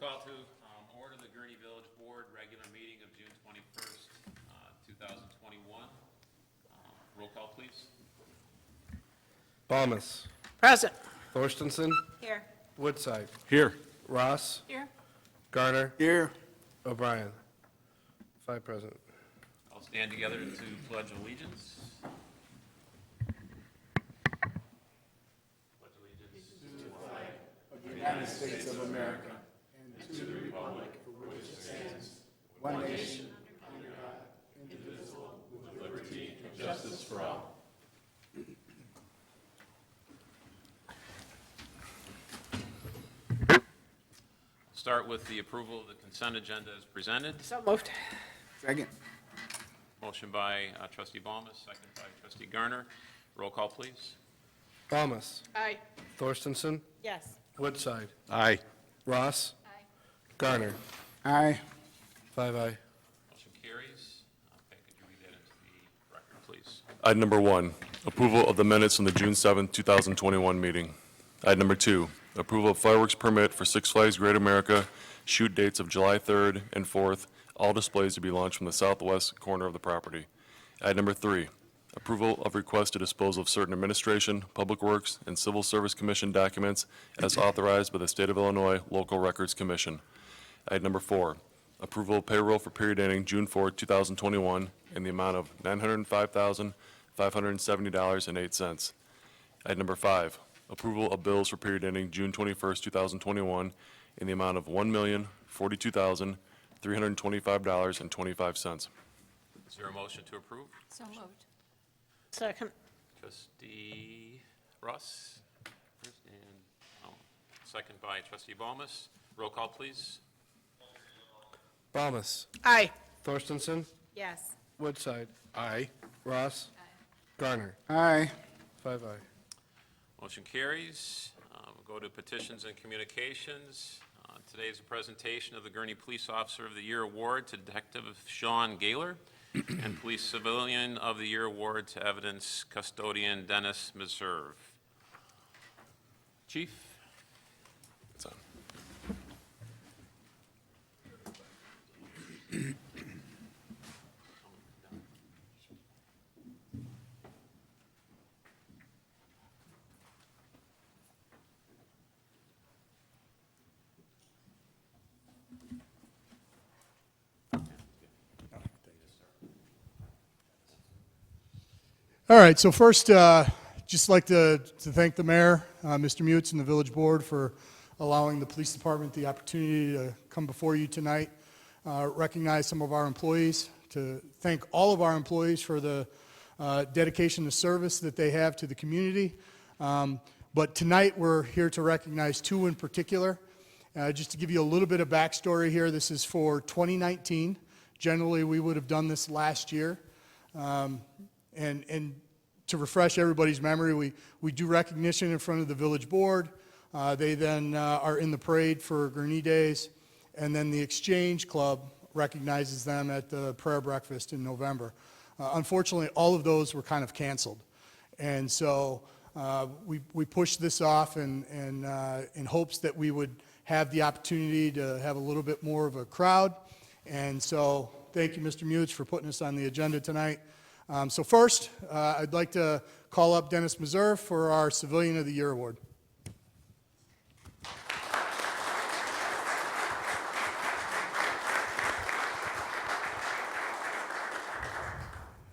Call to order the Gurnee Village Board regular meeting of June 21st, 2021. Roll call, please. Balmas. Present. Thorstensen. Here. Woodside. Here. Ross. Here. Garner. Here. O'Brien. 5 present. I'll stand together to pledge allegiance. Pledge allegiance to the flag of the United States of America and to the republic for which it stands, one nation, under God, indivisible, with liberty and justice for all. Start with the approval of the consent agenda as presented. So moved. Second. Motion by trustee Balmas, second by trustee Garner. Roll call, please. Balmas. Aye. Thorstensen. Yes. Woodside. Aye. Ross. Aye. Garner. Aye. 5 aye. Motion carries. Okay, could you read that into the record, please? Item number 1, approval of the minutes from the June 7, 2021 meeting. Item number 2, approval of fireworks permit for Six Flags Great America, shoot dates of July 3rd and 4th, all displays to be launched from the southwest corner of the property. Item number 3, approval of request to dispose of certain administration, public works, and civil service commission documents as authorized by the State of Illinois Local Records Commission. Item number 4, approval of payroll for period ending June 4, 2021 in the amount of $905,570.08. Item number 5, approval of bills for period ending June 21st, 2021 in the amount of $1,042,325.25. Is there a motion to approve? So moved. Second. Trustee Ross, first, and second by trustee Balmas. Roll call, please. Balmas. Aye. Thorstensen. Yes. Woodside. Aye. Ross. Garner. Aye. 5 aye. Motion carries. We'll go to petitions and communications. Today is a presentation of the Gurnee Police Officer of the Year Award to Detective Sean Gaylor and Police Civilian of the Year Award to Evidence Custodian Dennis Meserve. Chief? It's on. All right, so first, just like to thank the mayor, Mr. Mutes, and the village board for allowing the police department the opportunity to come before you tonight, recognize some of our employees, to thank all of our employees for the dedication and service that they have to the community. But tonight, we're here to recognize 2 in particular. Just to give you a little bit of backstory here, this is for 2019. Generally, we would have done this last year. And to refresh everybody's memory, we do recognition in front of the village board. They then are in the parade for Gurnee Days, and then the Exchange Club recognizes them at the prayer breakfast in November. Unfortunately, all of those were kind of canceled, and so we pushed this off in hopes that we would have the opportunity to have a little bit more of a crowd. And so thank you, Mr. Mutes, for putting us on the agenda tonight. So first, I'd like to call up Dennis Meserve for our Civilian of the Year Award.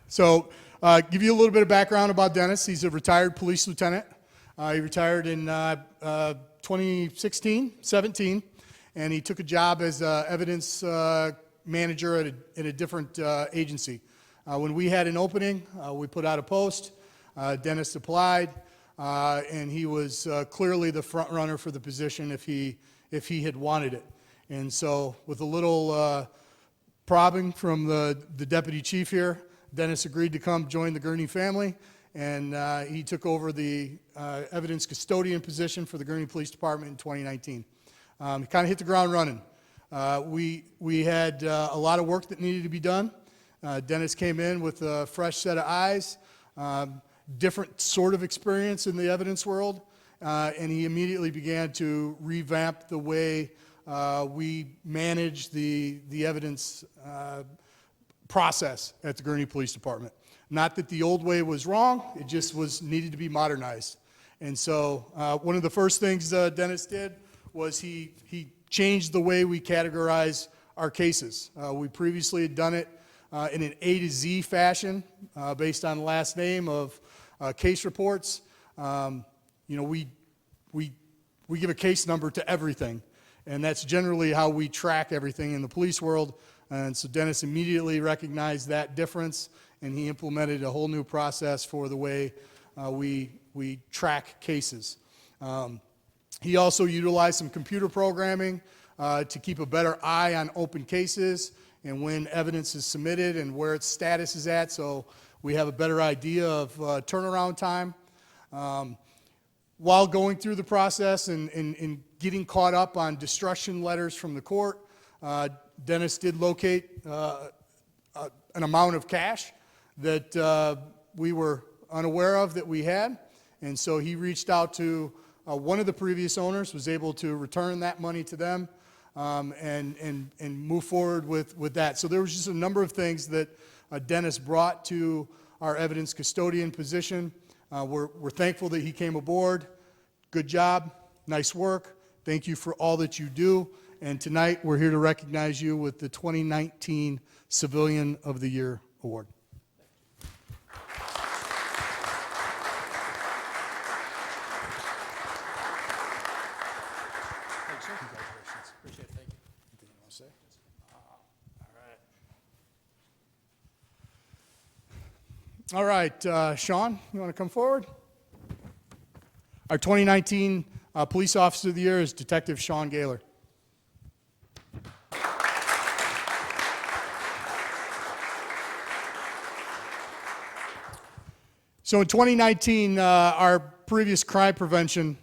So, give you a little bit of background about Dennis. He's a retired police lieutenant. He retired in 2016-17, and he took a job as evidence manager at a different agency. When we had an opening, we put out a post. Dennis applied, and he was clearly the front runner for the position if he had wanted it. And so, with a little prodding from the deputy chief here, Dennis agreed to come join the Gurnee family, and he took over the evidence custodian position for the Gurnee Police Department in 2019. He kind of hit the ground running. We had a lot of work that needed to be done. Dennis came in with a fresh set of eyes, different sort of experience in the evidence world, and he immediately began to revamp the way we manage the evidence process at the Gurnee Police Department. Not that the old way was wrong, it just needed to be modernized. And so one of the first things Dennis did was he changed the way we categorize our cases. We previously had done it in an A to Z fashion based on last name of case reports. We give a case number to everything, and that's generally how we track everything in the police world. And so Dennis immediately recognized that difference, and he implemented a whole new process for the way we track cases. He also utilized some computer programming to keep a better eye on open cases and when evidence is submitted and where its status is at, so we have a better idea of turnaround time. While going through the process and getting caught up on destruction letters from the court, Dennis did locate an amount of cash that we were unaware of that we had, and so he reached out to one of the previous owners, was able to return that money to them, and move forward with that. So there was just a number of things that Dennis brought to our evidence custodian position. We're thankful that he came aboard. Good job, nice work. Thank you for all that you do. And tonight, we're here to recognize you with the 2019 Civilian of the Year Award. Congratulations. Appreciate it. Thank you. Anything you want to say? All right, Sean, you want to come forward? Our 2019 Police Officer of the Year is Detective Sean Gaylor. So in 2019, our previous crime prevention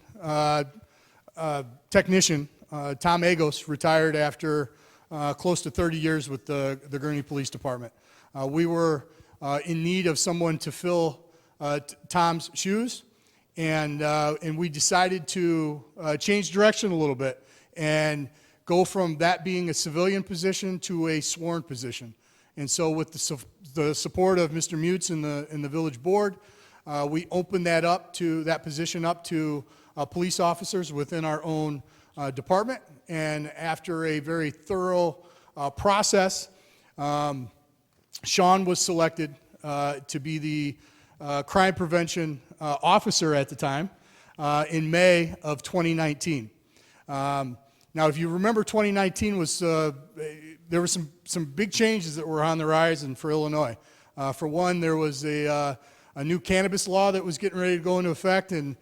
technician, Tom Agos, retired after close to 30 years with the Gurnee Police Department. We were in need of someone to fill Tom's shoes, and we decided to change direction a little bit and go from that being a civilian position to a sworn position. And so with the support of Mr. Mutz and the village board, we opened that position up to police officers within our own department. And after a very thorough process, Sean was selected to be the crime prevention officer at the time in May of 2019. Now, if you remember, 2019 was there were some big changes that were on the horizon for Illinois. For one, there was a new cannabis law that was getting ready to go into effect, and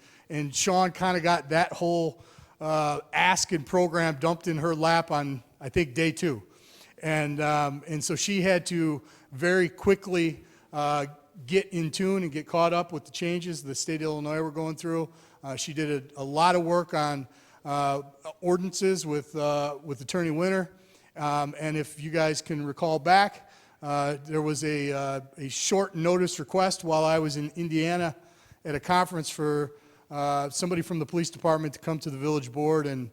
Sean kind of got that whole ask and program dumped in her lap on, I think, day 2. And so she had to very quickly get in tune and get caught up with the changes the state of Illinois were going through. She did a lot of work on ordinances with Attorney Winter. And if you guys can recall back, there was a short notice request while I was in Indiana at a conference for somebody from the police department to come to the village board and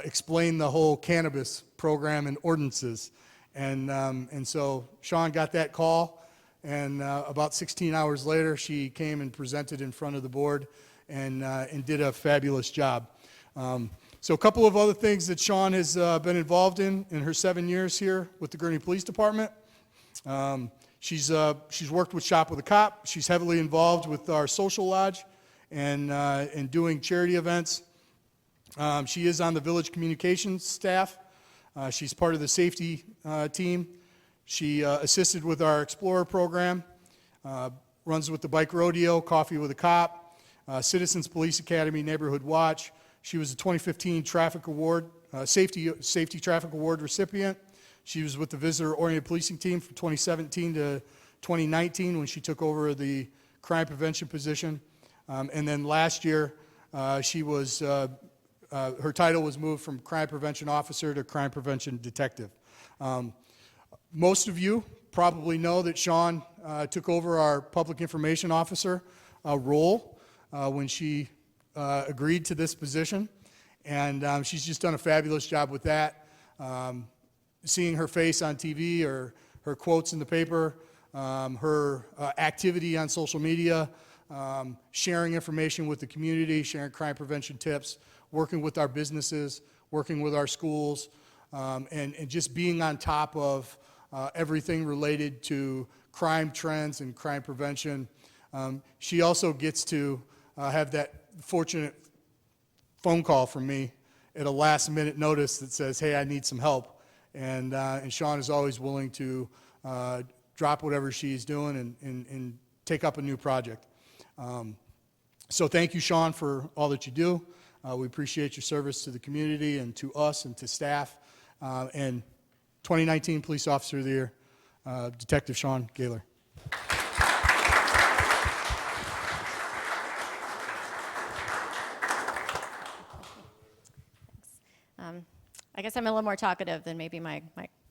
explain the whole cannabis program and ordinances. And so Sean got that call, and about 16 hours later, she came and presented in front of the board and did a fabulous job. So a couple of other things that Sean has been involved in her 7 years here with the Gurnee Police Department. She's worked with Shop with a Cop. She's heavily involved with our social lodge and doing charity events. She is on the village communications staff. She's part of the safety team. She assisted with our Explorer program, runs with the Bike Rodeo, Coffee with a Cop, Citizens Police Academy, Neighborhood Watch. She was the 2015 Traffic Award, Safety Traffic Award recipient. She was with the Visitor-Oriented Policing Team from 2017 to 2019 when she took over the crime prevention position. And then last year, she was, her title was moved from Crime Prevention Officer to Crime Prevention Detective. Most of you probably know that Sean took over our Public Information Officer role when she agreed to this position. And she's just done a fabulous job with that. Seeing her face on TV or her quotes in the paper, her activity on social media, sharing information with the community, sharing crime prevention tips, working with our businesses, working with our schools, and just being on top of everything related to crime trends and crime prevention. She also gets to have that fortunate phone call from me at a last-minute notice that says, hey, I need some help. And Sean is always willing to drop whatever she's doing and take up a new project. So thank you, Sean, for all that you do. We appreciate your service to the community and to us and to staff. And 2019 Police Officer of the Year, Detective Sean Gaylor. I guess I'm a little more talkative than maybe my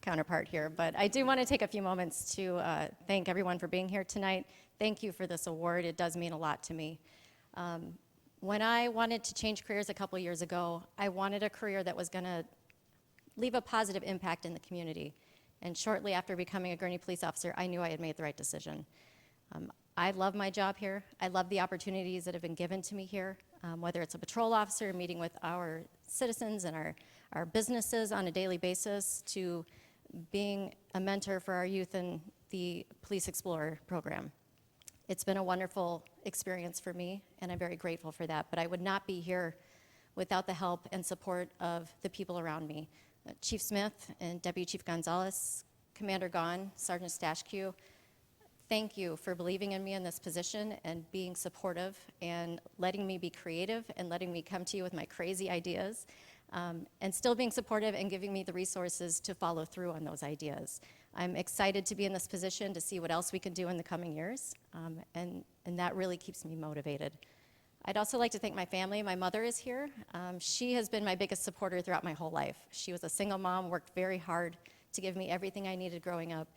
counterpart here, but I do want to take a few moments to thank everyone for being here tonight. Thank you for this award. It does mean a lot to me. When I wanted to change careers a couple years ago, I wanted a career that was going to leave a positive impact in the community. And shortly after becoming a Gurnee police officer, I knew I had made the right decision. I love my job here. I love the opportunities that have been given to me here, whether it's a patrol officer, meeting with our citizens and our businesses on a daily basis, to being a mentor for our youth in the Police Explorer program. It's been a wonderful experience for me, and I'm very grateful for that. But I would not be here without the help and support of the people around me. Chief Smith and Deputy Chief Gonzalez, Commander Gahn, Sergeant Stashkew, thank you for believing in me in this position and being supportive and letting me be creative and letting me come to you with my crazy ideas, and still being supportive and giving me the resources to follow through on those ideas. I'm excited to be in this position to see what else we can do in the coming years, and that really keeps me motivated. I'd also like to thank my family. My mother is here. She has been my biggest supporter throughout my whole life. She was a single mom, worked very hard to give me everything I needed growing up,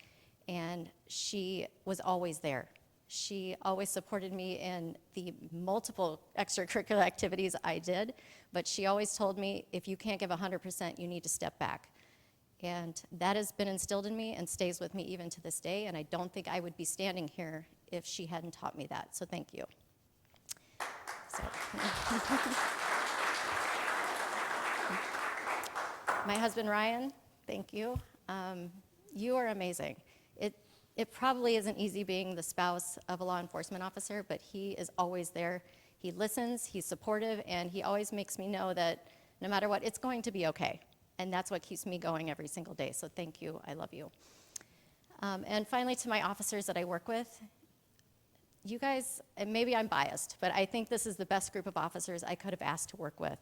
and she was always there. She always supported me in the multiple extracurricular activities I did, but she always told me, if you can't give 100%, you need to step back. And that has been instilled in me and stays with me even to this day, and I don't think I would be standing here if she hadn't taught me that, so thank you. So. My husband, Ryan, thank you. You are amazing. It probably isn't easy being the spouse of a law enforcement officer, but he is always there. He listens, he's supportive, and he always makes me know that no matter what, it's going to be okay. And that's what keeps me going every single day. So thank you, I love you. And finally, to my officers that I work with, you guys, and maybe I'm biased, but I think this is the best group of officers I could have asked to work with.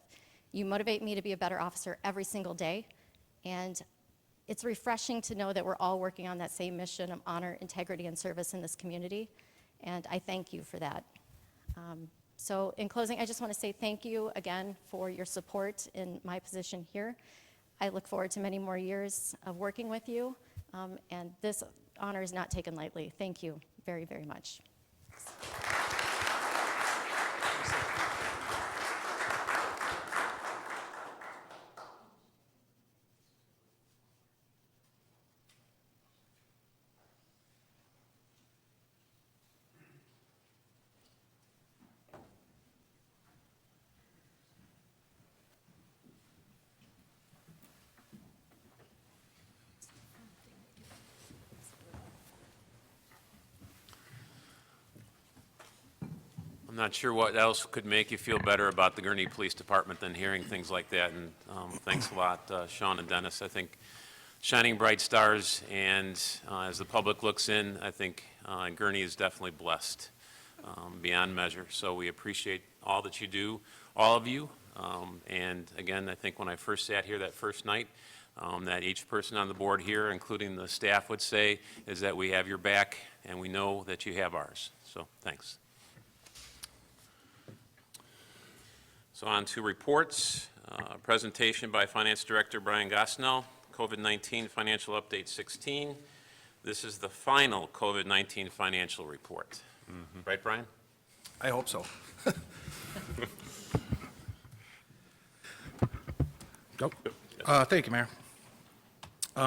You motivate me to be a better officer every single day, and it's refreshing to know that we're all working on that same mission of honor, integrity, and service in this community, and I thank you for that. So in closing, I just want to say thank you again for your support in my position here. I look forward to many more years of working with you, and this honor is not taken lightly. Thank you very, very much. I'm not sure what else could make you feel better about the Gurnee Police Department than hearing things like that, and thanks a lot, Sean and Dennis. I think shining bright stars, and as the public looks in, I think Gurnee is definitely blessed beyond measure. So we appreciate all that you do, all of you, and again, I think when I first sat here that first night, that each person on the board here, including the staff, would say is that we have your back, and we know that you have ours. So thanks. So on to reports. Presentation by Finance Director Brian Gosnell, COVID-19 Financial Update 16. This is the final COVID-19 financial report. Right, Brian? I hope so. Thank you, Mayor.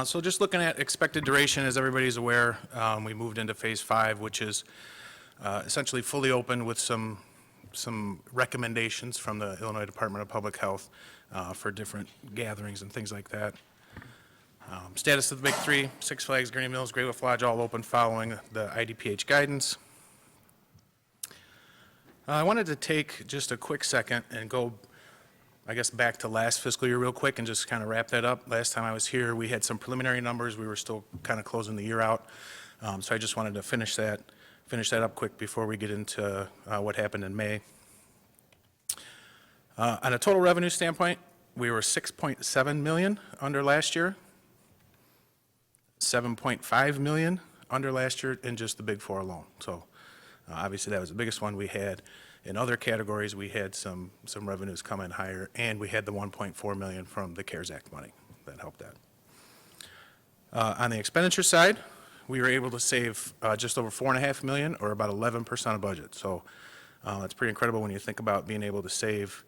So just looking at expected duration, as everybody's aware, we moved into Phase 5, which is essentially fully open with some recommendations from the Illinois Department of Public Health for different gatherings and things like that. Status of the big three: Six Flags, Gurnee Mills, Great Wolf Lodge, all open following the IDPH guidance. I wanted to take just a quick second and go, I guess, back to last fiscal year real quick and just kind of wrap that up. Last time I was here, we had some preliminary numbers. We were still kind of closing the year out. So I just wanted to finish that up quick before we get into what happened in May. On a total revenue standpoint, we were 6.7 million under last year, 7.5 million under last year in just the Big Four alone. So obviously that was the biggest one we had. In other categories, we had some revenues come in higher, and we had the 1.4 million from the CARES Act money that helped that. On the expenditure side, we were able to save just over 4.5 million, or about 11% of budget. So that's pretty incredible when you think about being able to save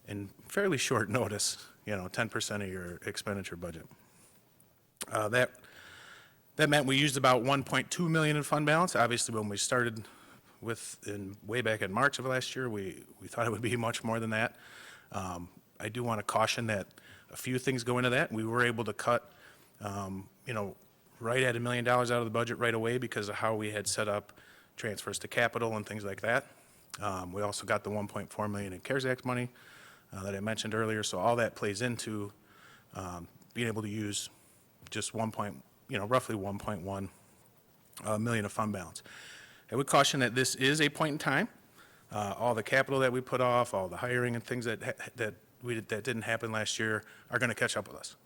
in fairly short notice, 10% of your expenditure budget. That meant we used about 1.2 million in fund balance. Obviously, when we started way back in March of last year, we thought it would be much more than that. I do want to caution that a few things go into that. We were able to cut, right at $1 million out of the budget right away because of how we had set up transfers to capital and things like that. We also got the 1.4 million in CARES Act money that I mentioned earlier. So all that plays into being able to use just roughly 1.1 million of fund balance. I would caution that this is a point in time. All the capital that we put off, all the hiring and things that didn't happen last year are going to catch up with us.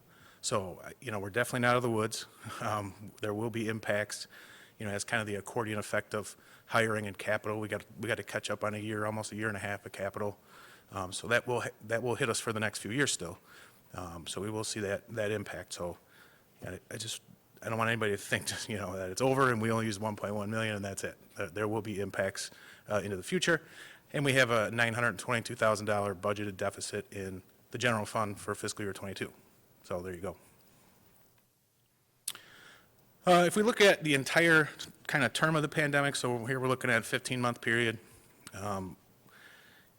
So, we're definitely not out of the woods. There will be impacts, as kind of the accordion effect of hiring and capital. We got to catch up on almost a year and a half of capital. So that will hit us for the next few years still. So we will see that impact. So I don't want anybody to think, that it's over and we only use 1.1 million and that's it. There will be impacts into the future. And we have a $922,000 budgeted deficit in the general fund for fiscal year 22. So there you go. If we look at the entire kind of term of the pandemic, so here we're looking at a 15-month period.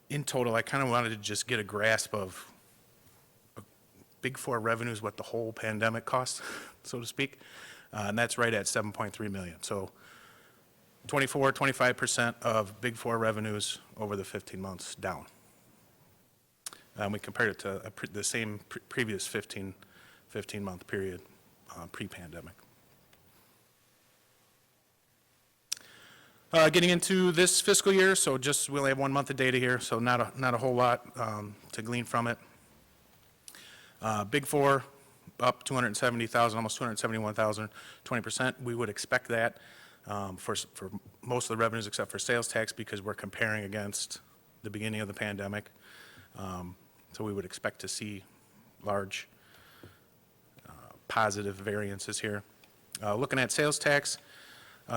In total, I kind of wanted to just get a grasp of Big Four revenues, what the whole pandemic cost, so to speak. And that's right at 7.3 million. So 25% of Big Four revenues over the 15 months down. We compared it to the same previous 15-month period pre-pandemic. Getting into this fiscal year, so we only have 1 month of data here, so not a whole lot to glean from it. Big Four up 270,000, almost 271,000, 20%. We would expect that for most of the revenues except for sales tax because we're comparing against the beginning of the pandemic. So we would expect to see large positive variances here. Looking at sales tax,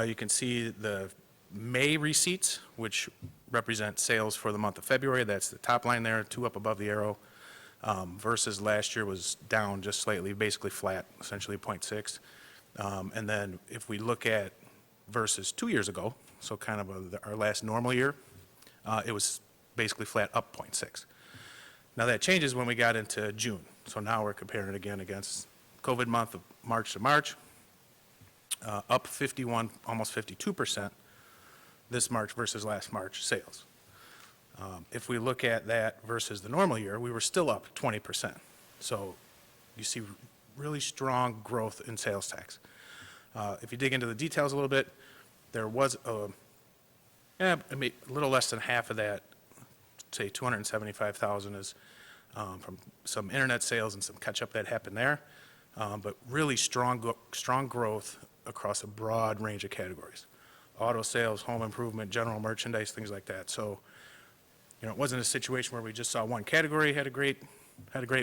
you can see the May receipts, which represent sales for the month of February. That's the top line there, 2 up above the arrow. Versus last year was down just slightly, basically flat, essentially 0.6. And then if we look at versus 2 years ago, so kind of our last normal year, it was basically flat, up 0.6. Now that changes when we got into June. So now we're comparing it again against COVID month of March to March, up 51, almost 52% this March versus last March sales. If we look at that versus the normal year, we were still up 20%. So you see really strong growth in sales tax. If you dig into the details a little bit, there was a little less than half of that, say 275,000 is from some internet sales and some catch-up that happened there, but really strong growth across a broad range of categories. Auto sales, home improvement, general merchandise, things like that. So it wasn't a situation where we just saw one category had a great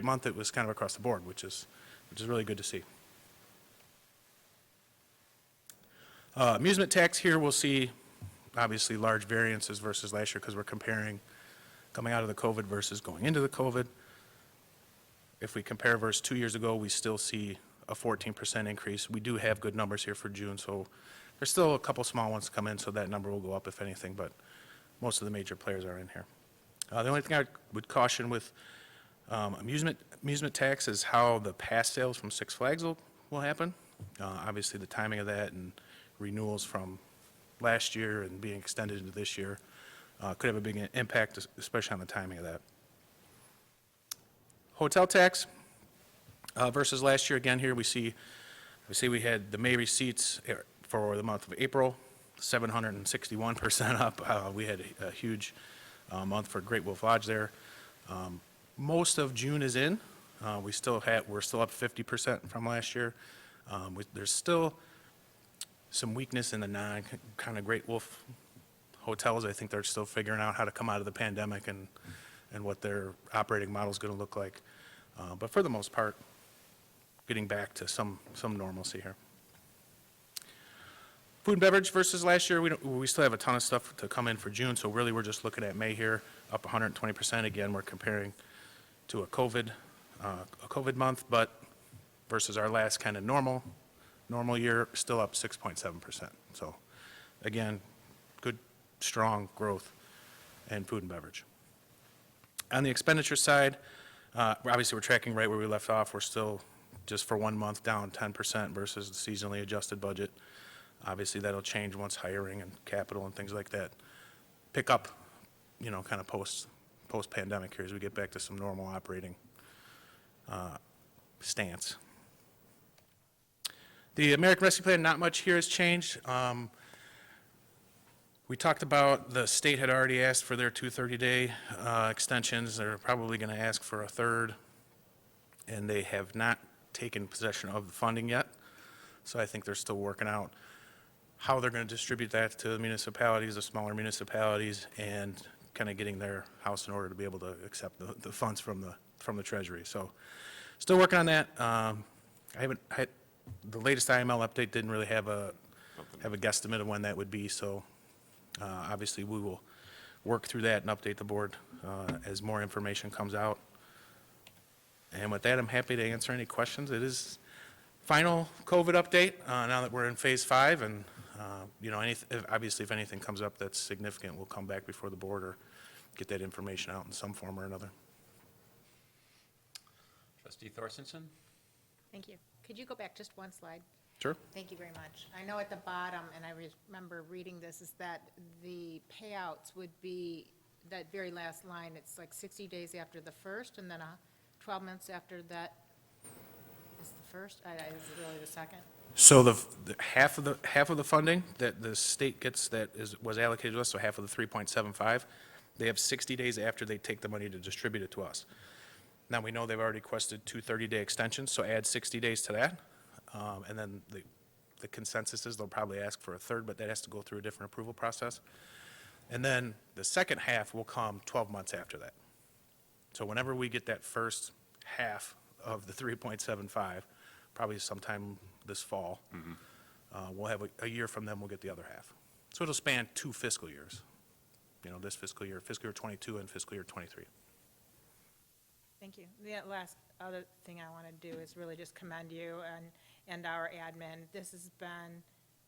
month. It was kind of across the board, which is really good to see. Amusement tax here, we'll see obviously large variances versus last year because we're comparing coming out of the COVID versus going into the COVID. if we compare versus 2 years ago, we still see a 14% increase. We do have good numbers here for June, so there's still a couple small ones to come in, so that number will go up if anything, but most of the major players are in here. The only thing I would caution with amusement tax is how the past sales from Six Flags will happen. Obviously, the timing of that and renewals from last year and being extended into this year could have a big impact, especially on the timing of that. Hotel tax versus last year, again, here we see we had the May receipts for the month of April, 761% up. We had a huge month for Great Wolf Lodge there. Most of June is in. We're still up 50% from last year. There's still some weakness in the kind of Great Wolf hotels. I think they're still figuring out how to come out of the pandemic and what their operating model is going to look like. But for the most part, getting back to some normalcy here. Food and beverage versus last year, we still have a ton of stuff to come in for June, so really we're just looking at May here, up 120%. Again, we're comparing to a COVID month, but versus our last kind of normal year, still up 6.7%. So again, good, strong growth in food and beverage. On the expenditure side, obviously we're tracking right where we left off. We're still, just for 1 month, down 10% versus the seasonally adjusted budget. Obviously, that'll change once hiring and capital and things like that pick up, kind of post-pandemic here as we get back to some normal operating stance. The American Rescue Plan, not much here has changed. We talked about the state had already asked for their 230-day extensions. They're probably going to ask for a third, and they have not taken possession of the funding yet. So I think they're still working out how they're going to distribute that to the municipalities, the smaller municipalities, and kind of getting their house in order to be able to accept the funds from the Treasury. So still working on that. The latest IML update didn't really have a guesstimate of when that would be, so obviously we will work through that and update the board as more information comes out. And with that, I'm happy to answer any questions. It is final COVID update now that we're in phase 5, and obviously if anything comes up that's significant, we'll come back before the board or get that information out in some form or another. Trustee Thorstensen? Thank you. Could you go back just one slide? Sure. Thank you very much. I know at the bottom, and I remember reading this, is that the payouts would be, that very last line, it's like 60 days after the first, and then 12 months after that is the first? Is it really the second? So the half of the funding that the state gets was allocated to us, so half of the 3.75, they have 60 days after they take the money to distribute it to us. Now, we know they've already requested 2 30-day extensions, so add 60 days to that. And then the consensus is they'll probably ask for a third, but that has to go through a different approval process. And then the second half will come 12 months after that. So whenever we get that first half of the 3.75, probably sometime this fall, we'll have a year from them, we'll get the other half. So it'll span 2 fiscal years, this fiscal year 22 and fiscal year 23. Thank you. The last other thing I want to do is really just commend you and our admin. This has been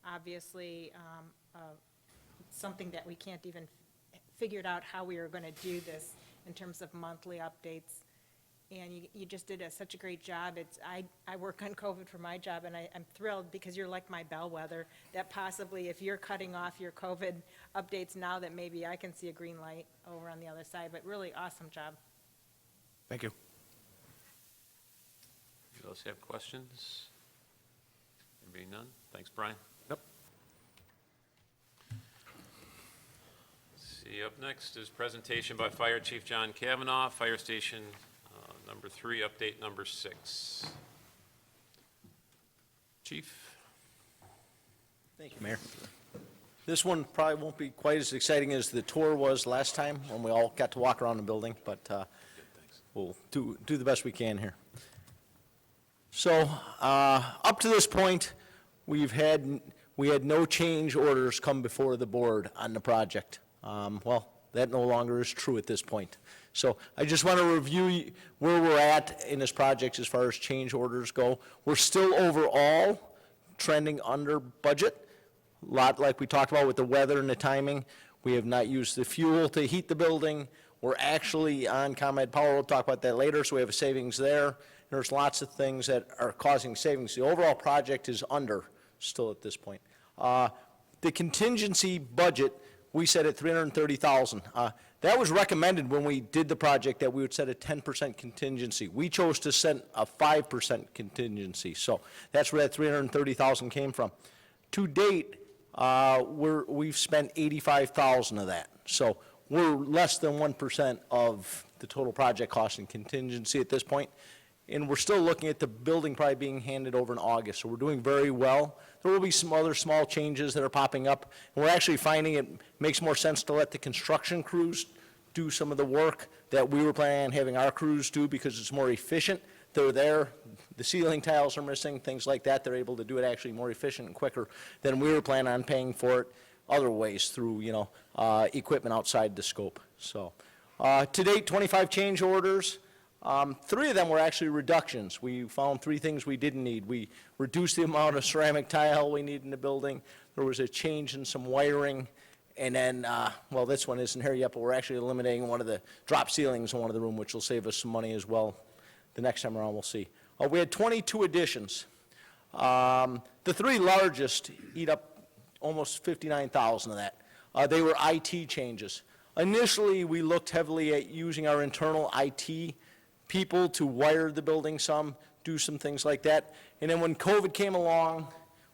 obviously something that we can't even figure out how we are going to do this in terms of monthly updates. And you just did such a great job. I work on COVID for my job, and I'm thrilled because you're like my bellwether, that possibly if you're cutting off your COVID updates now, that maybe I can see a green light over on the other side. But really awesome job. Thank you. You else have questions? There being none? Thanks, Brian. Yep. See, up next is presentation by Fire Chief John Kavanagh, Fire Station number 3, update number 6. Chief? Thank you, Mayor. This one probably won't be quite as exciting as the tour was last time when we all got to walk around the building, but we'll do the best we can here. So up to this point, we had no change orders come before the board on the project. Well, that no longer is true at this point. So I just want to review where we're at in this project as far as change orders go. We're still overall trending under budget, a lot like we talked about with the weather and the timing. We have not used the fuel to heat the building. We're actually on ComEd Power, we'll talk about that later, so we have a savings there. There's lots of things that are causing savings. The overall project is under still at this point. The contingency budget, we set at $330,000. That was recommended when we did the project that we would set a 10% contingency. We chose to set a 5% contingency, so that's where that $330,000 came from. To date, we've spent $85,000 of that, so we're less than 1% of the total project cost in contingency at this point. And we're still looking at the building probably being handed over in August, so we're doing very well. There will be some other small changes that are popping up, and we're actually finding it makes more sense to let the construction crews do some of the work that we were planning on having our crews do because it's more efficient. They're there, the ceiling tiles are missing, things like that. They're able to do it actually more efficient and quicker than we were planning on paying for it other ways through, equipment outside the scope. So, to date, 25 change orders. 3 of them were actually reductions. We found 3 things we didn't need. We reduced the amount of ceramic tile we need in the building. There was a change in some wiring. And then, well, this one isn't here yet, but we're actually eliminating one of the drop ceilings in one of the rooms, which will save us some money as well. The next time around, we'll see. We had 22 additions. The 3 largest eat up almost 59,000 of that. They were IT changes. Initially, we looked heavily at using our internal IT people to wire the building some, do some things like that. And then when COVID came along,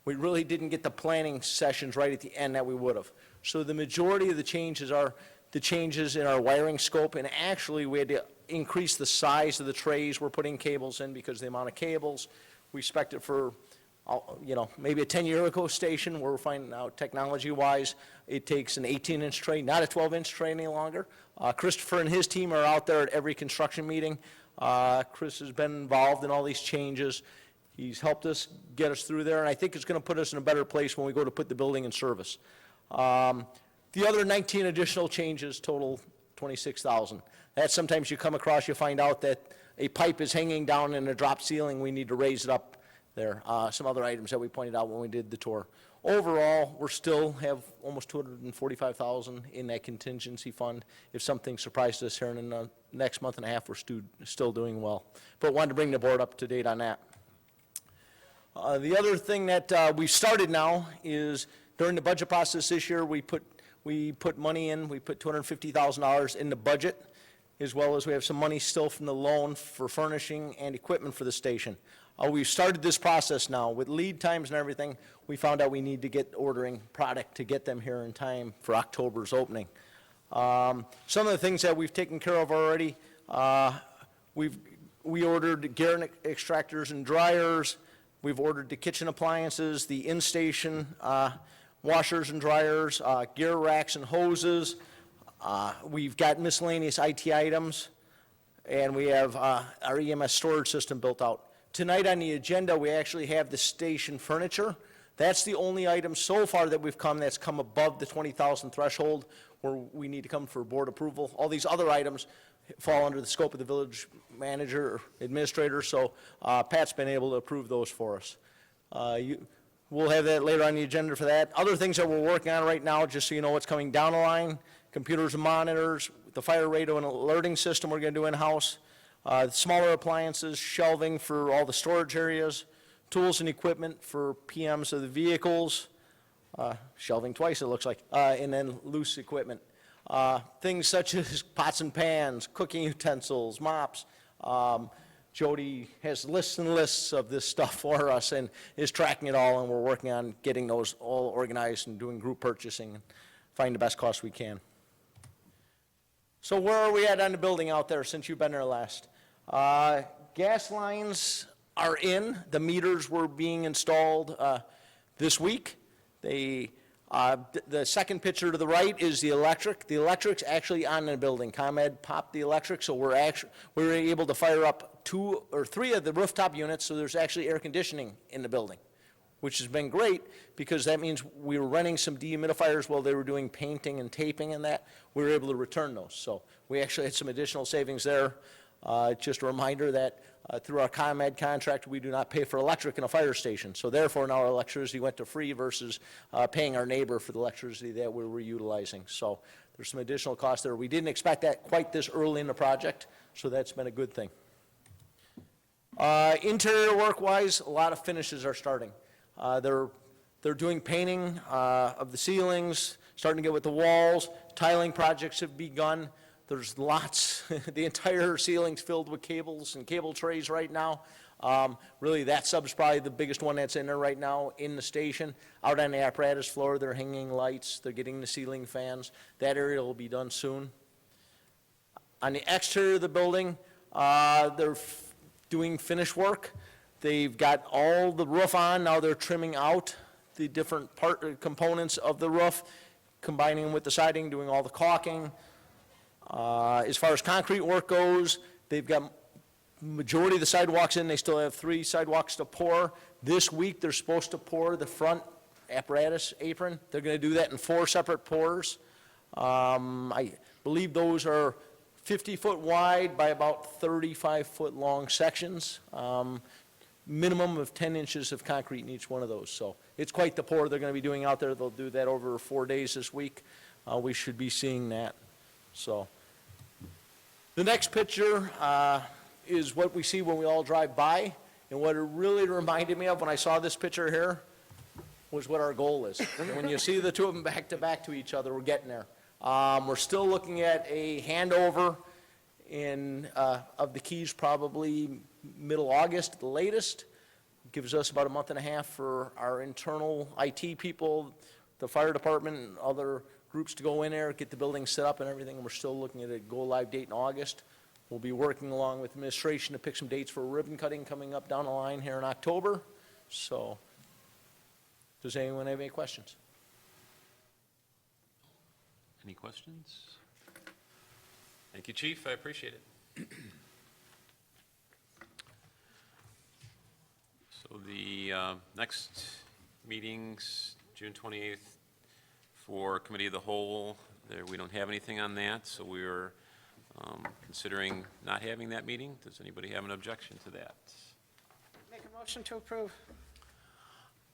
we really didn't get the planning sessions right at the end that we would have. So the majority of the changes are the changes in our wiring scope, and actually we had to increase the size of the trays we're putting cables in because of the amount of cables. We spec'd it for, maybe a 10-year-ago station. We're finding out technology-wise, it takes an 18-inch tray, not a 12-inch tray any longer. Christopher and his team are out there at every construction meeting. Chris has been involved in all these changes. He's helped us get us through there, and I think it's going to put us in a better place when we go to put the building in service. The other 19 additional changes total $26,000. That sometimes you come across, you find out that a pipe is hanging down in a drop ceiling, we need to raise it up there. Some other items that we pointed out when we did the tour. Overall, we still have almost $245,000 in that contingency fund. If something surprised us here in the next month and a half, we're still doing well. But wanted to bring the board up to date on that. The other thing that we've started now is during the budget process this year, we put money in. We put $250,000 in the budget, as well as we have some money still from the loan for furnishing and equipment for the station. We've started this process now. With lead times and everything, we found out we need to get ordering product to get them here in time for October's opening. Some of the things that we've taken care of already, we ordered Gurnee extractors and dryers. We've ordered the kitchen appliances, the in-station washers and dryers, gear racks and hoses. We've got miscellaneous IT items, and we have our EMS storage system built out. Tonight on the agenda, we actually have the station furniture. That's the only item so far that we've come that's come above the 20,000 threshold where we need to come for board approval. All these other items fall under the scope of the village manager or administrator, so Pat's been able to approve those for us. We'll have that later on the agenda for that. Other things that we're working on right now, just so you know what's coming down the line, computers and monitors, the fire radio and alerting system we're going to do in-house, smaller appliances, shelving for all the storage areas, tools and equipment for PMs of the vehicles, shelving twice it looks like, and then loose equipment. Things such as pots and pans, cooking utensils, mops. Jody has lists and lists of this stuff for us and is tracking it all, and we're working on getting those all organized and doing group purchasing and finding the best cost we can. So where are we at on the building out there since you've been there last? Gas lines are in. The meters were being installed this week. The second picture to the right is the electric. The electric's actually on the building. ComEd popped the electric, so we were able to fire up 2 or 3 of the rooftop units, so there's actually air conditioning in the building. which has been great because that means we were renting some dehumidifiers while they were doing painting and taping and that. We were able to return those. So we actually had some additional savings there. Just a reminder that through our ComEd contract, we do not pay for electric in a fire station. So therefore, now our electricity went to free versus paying our neighbor for the electricity that we were utilizing. So there's some additional costs there. We didn't expect that quite this early in the project, so that's been a good thing. Interior work-wise, a lot of finishes are starting. They're doing painting of the ceilings, starting to get with the walls. Tiling projects have begun. There's lots, the entire ceiling's filled with cables and cable trays right now. Really, that sub's probably the biggest one that's in there right now in the station. Out on the apparatus floor, they're hanging lights, they're getting the ceiling fans. That area will be done soon. On the exterior of the building, they're doing finish work. They've got all the roof on, now they're trimming out the different components of the roof, combining them with the siding, doing all the caulking. As far as concrete work goes, they've got majority of the sidewalks in. They still have 3 sidewalks to pour. This week, they're supposed to pour the front apparatus apron. They're going to do that in 4 separate pours. I believe those are 50-foot wide by about 35-foot long sections. Minimum of 10 inches of concrete in each one of those. So it's quite the pour they're going to be doing out there. They'll do that over 4 days this week. We should be seeing that. So the next picture is what we see when we all drive by. And what it really reminded me of when I saw this picture here was what our goal is. And when you see the two of them back to each other, we're getting there. We're still looking at a handover of the keys probably middle August, the latest. Gives us about a month and a half for our internal IT people, the fire department, and other groups to go in there, get the building set up and everything. And we're still looking at a go-live date in August. We'll be working along with administration to pick some dates for ribbon cutting coming up down the line here in October. So, does anyone have any questions? Any questions? Thank you, Chief. I appreciate it. So the next meeting's June 28th for Committee of the Whole. There, we don't have anything on that, so we're considering not having that meeting. Does anybody have an objection to that? Make a motion to approve.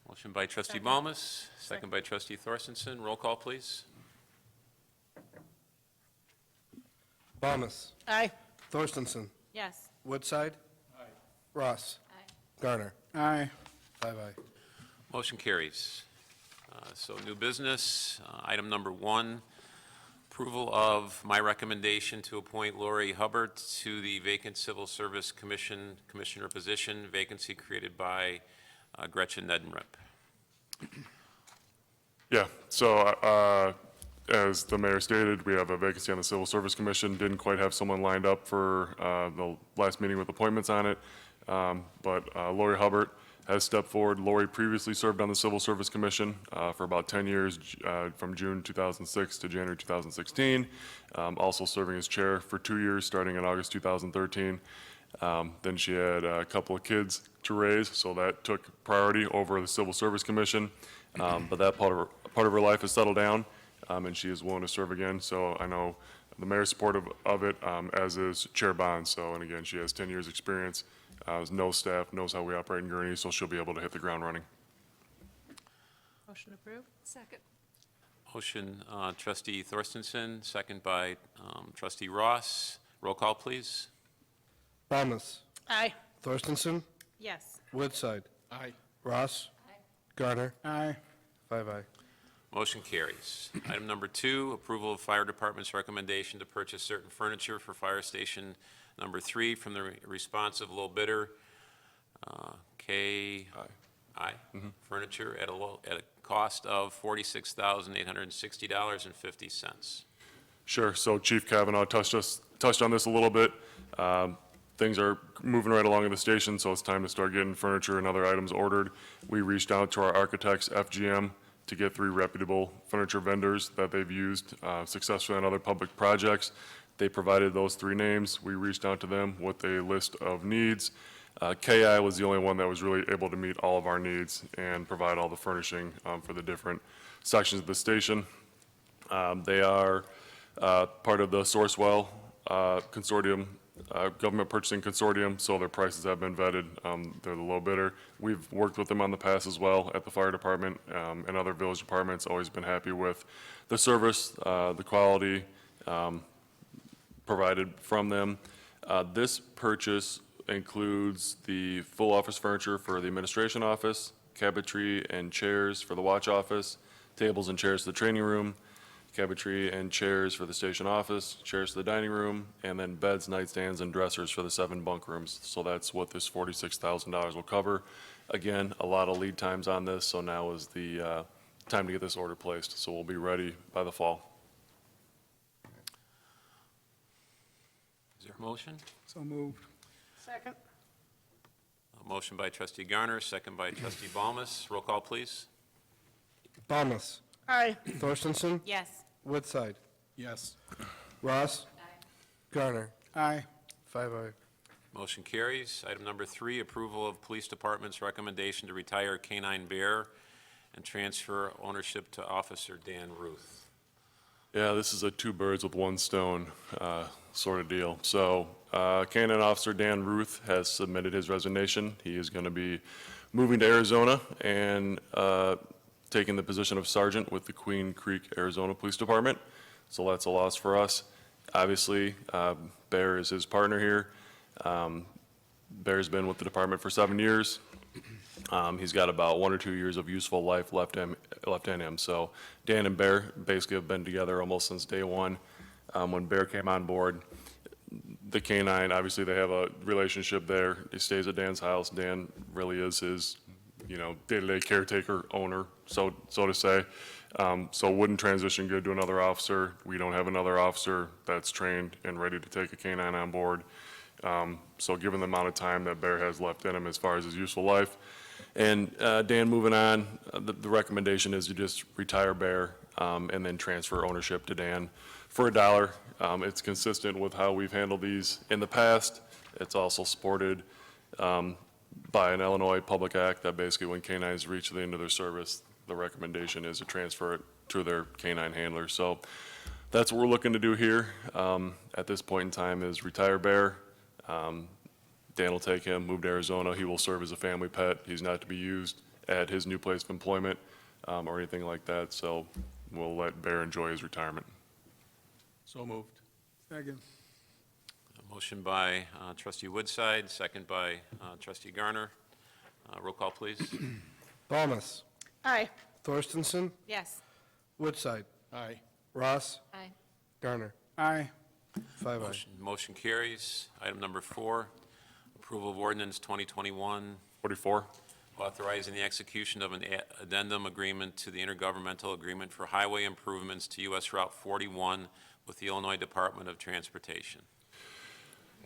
Motion by Trustee Balmas, second by Trustee Thorstensen. Roll call, please. Balmas. Aye. Thorstensen. Yes. Woodside. Aye. Ross. Aye. Garner. Aye. 5 aye. Motion carries. So new business, item number 1, approval of my recommendation to appoint Lori Hubbard to the vacant Civil Service Commissioner position, vacancy created by Gretchen Nedenrip. Yeah, so as the mayor stated, we have a vacancy on the Civil Service Commission. Didn't quite have someone lined up for the last meeting with appointments on it, but Lori Hubbard has stepped forward. Lori previously served on the Civil Service Commission for about 10 years, from June 2006 to January 2016, also serving as chair for 2 years, starting in August 2013. Then she had a couple of kids to raise, so that took priority over the Civil Service Commission. But that part of her life has settled down, and she is willing to serve again. So I know the mayor's supportive of it, as is Chair Bond. So, and again, she has 10 years' experience, knows staff, knows how we operate in Gurnee, so she'll be able to hit the ground running. Motion approved. Second. Motion, Trustee Thorstensen, second by Trustee Ross. Roll call, please. Balmas. Aye. Thorstensen. Yes. Woodside. Aye. Ross. Garner. Aye. 5 aye. Motion carries. Item number 2, approval of Fire Department's recommendation to purchase certain furniture for Fire Station number 3 from the responsive low bidder, K. I. Furniture at a cost of $46,860.50. Sure. So Chief Kavanagh touched on this a little bit. Things are moving right along in the station, so it's time to start getting furniture and other items ordered. We reached out to our architects, FGM, to get 3 reputable furniture vendors that they've used successfully on other public projects. They provided those 3 names. We reached out to them with a list of needs. KI was the only one that was really able to meet all of our needs and provide all the furnishing for the different sections of the station. They are part of the Sourcewell Consortium, Government Purchasing Consortium, so their prices have been vetted. They're the low bidder. We've worked with them on the past as well at the fire department and other village departments, always been happy with the service, the quality provided from them. This purchase includes the full office furniture for the administration office, cabinetry and chairs for the watch office, tables and chairs for the training room, cabinetry and chairs for the station office, chairs for the dining room, and then beds, nightstands, and dressers for the 7 bunk rooms. So that's what this $46,000 will cover. Again, a lot of lead times on this, so now is the time to get this order placed. So we'll be ready by the fall. Is there a motion? So moved. Second. A motion by trustee Garner, second by trustee Balmas. Roll call, please. Balmas. Aye. Thorstensen. Yes. Woodside. Yes. Ross. Garner. Aye. 5-0. Motion carries. Item number 3, approval of Police Department's recommendation to retire K-9 Bear and transfer ownership to Officer Dan Ruth. Yeah, this is a 2 birds with 1 stone sort of deal. So Canine Officer Dan Ruth has submitted his resignation. He is going to be moving to Arizona and taking the position of sergeant with the Queen Creek, Arizona Police Department. So that's a loss for us. Obviously, Bear is his partner here. Bear's been with the department for 7 years. He's got about 1 or 2 years of useful life left in him. So Dan and Bear basically have been together almost since day one. When Bear came on board, the K-9, obviously they have a relationship there. He stays at Dan's house. Dan really is his, day-to-day caretaker, owner, so to say. So wouldn't transition good to another officer. We don't have another officer that's trained and ready to take a K-9 on board. So given the amount of time that Bear has left in him as far as his useful life, and Dan moving on, the recommendation is to just retire Bear and then transfer ownership to Dan for $1. It's consistent with how we've handled these in the past. It's also supported by an Illinois public act that basically when K-9s reach the end of their service, the recommendation is to transfer it to their K-9 handler. So that's what we're looking to do here at this point in time is retire Bear. Dan will take him, move to Arizona. He will serve as a family pet. He's not to be used at his new place of employment or anything like that. So we'll let Bear enjoy his retirement. So moved. Second. A motion by trustee Woodside, second by trustee Garner. Roll call, please. Balmas. Aye. Thorstensen. Yes. Woodside. Aye. Ross. Aye. Garner. Aye. 5-0. Motion carries. Item number 4, approval of ordinance 2021, 44. authorizing the execution of an addendum agreement to the intergovernmental agreement for highway improvements to U.S. Route 41 with the Illinois Department of Transportation.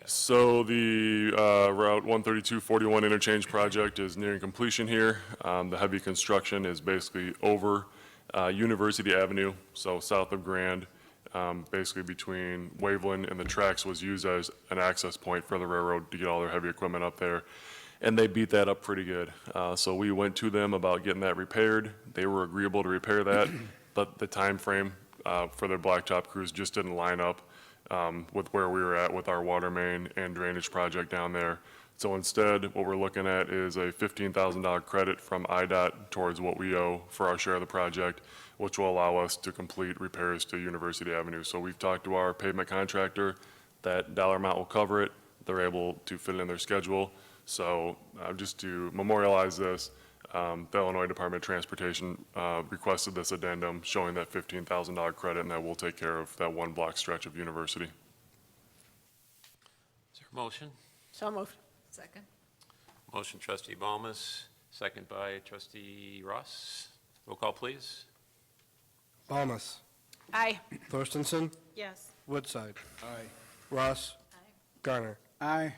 So the Route 132-41 interchange project is nearing completion here. The heavy construction is basically over University Avenue, so south of Grand, basically between Waveland and the tracks was used as an access point for the railroad to get all their heavy equipment up there. And they beat that up pretty good. So we went to them about getting that repaired. They were agreeable to repair that, but the time frame for their blacktop crews just didn't line up with where we were at with our water main and drainage project down there. So instead, what we're looking at is a $15,000 credit from IDOT towards what we owe for our share of the project, which will allow us to complete repairs to University Avenue. So we've talked to our pavement contractor. That dollar amount will cover it. They're able to fit it in their schedule. So just to memorialize this, the Illinois Department of Transportation requested this addendum showing that $15,000 credit, and that will take care of that 1 block stretch of University. Is there a motion? So moved. Second. Motion trustee Balmas, second by trustee Ross. Roll call, please. Balmas. Aye. Thorstensen. Yes. Woodside. Aye. Ross. Garner. Aye.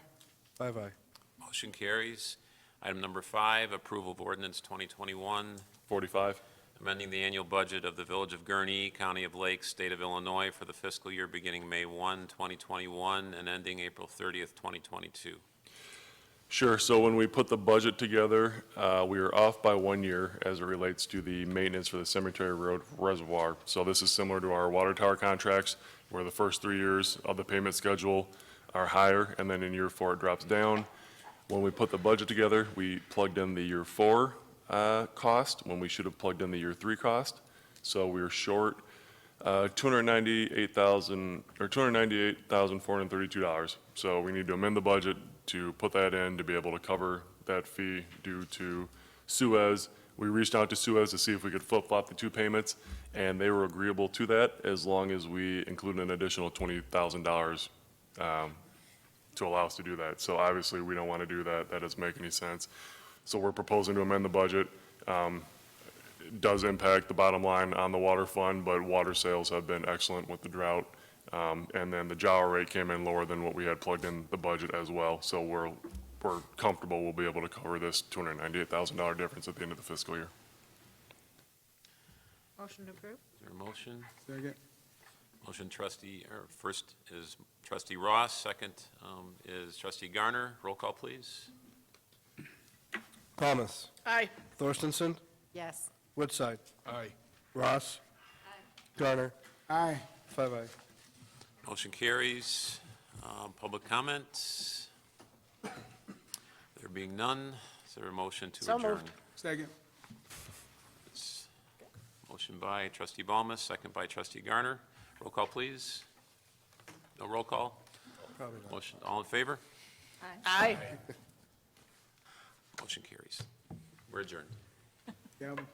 5-0. Motion carries. Item number 5, approval of ordinance 2021, 45. amending the annual budget of the Village of Gurnee, County of Lakes, State of Illinois for the fiscal year beginning May 1, 2021 and ending April 30th, 2022. Sure, so when we put the budget together, we were off by 1 year as it relates to the maintenance for the Cemetery Road Reservoir. So this is similar to our water tower contracts, where the first 3 years of the payment schedule are higher, and then in year 4 it drops down. When we put the budget together, we plugged in the year 4 cost, when we should have plugged in the year 3 cost. So we were short $298,432. So we need to amend the budget to put that in to be able to cover that fee due to Suez. We reached out to Suez to see if we could flip-flop the 2 payments, and they were agreeable to that as long as we include an additional $20,000 to allow us to do that. So obviously, we don't want to do that. That doesn't make any sense. So we're proposing to amend the budget. It does impact the bottom line on the water fund, but water sales have been excellent with the drought. And then the JAWA rate came in lower than what we had plugged in the budget as well. So we're comfortable we'll be able to cover this $298,000 difference at the end of the fiscal year. Motion to approve? Is there a motion? Second. Motion trustee, or first is trustee Ross, second is trustee Garner. Roll call, please. Thomas. Aye. Thorstenson. Yes. Woodside. Aye. Ross. Garner. Aye. 5 ayes. Motion carries. Public comments? There being none, is there a motion to So adjourn? moved. Second. It's motion by trustee Balmas, second by trustee Garner. Roll call, please. No roll call? Probably not. Motion, all in favor? Aye. Motion carries. We're adjourned. Gavel.